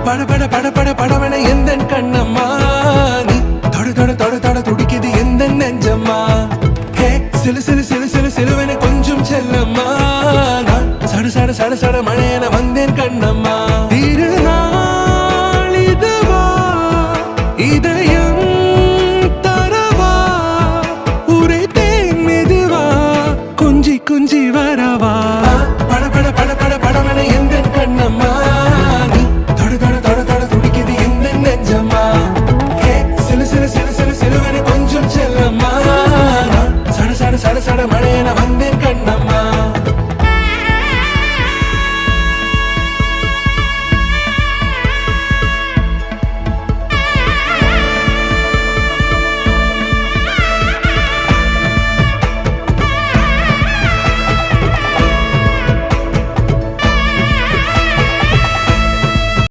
பட பட பட பட படவன எந்த கண்ணம்மா நீ தொட தொட தொட தொட துடிக்குது எந்த நெஞ்சம்மா ஹே சிலு சிலு சிலு சிலு சிலுவன கொஞ்சம் செல்லம்மா நான் சட சட சட சட மழையன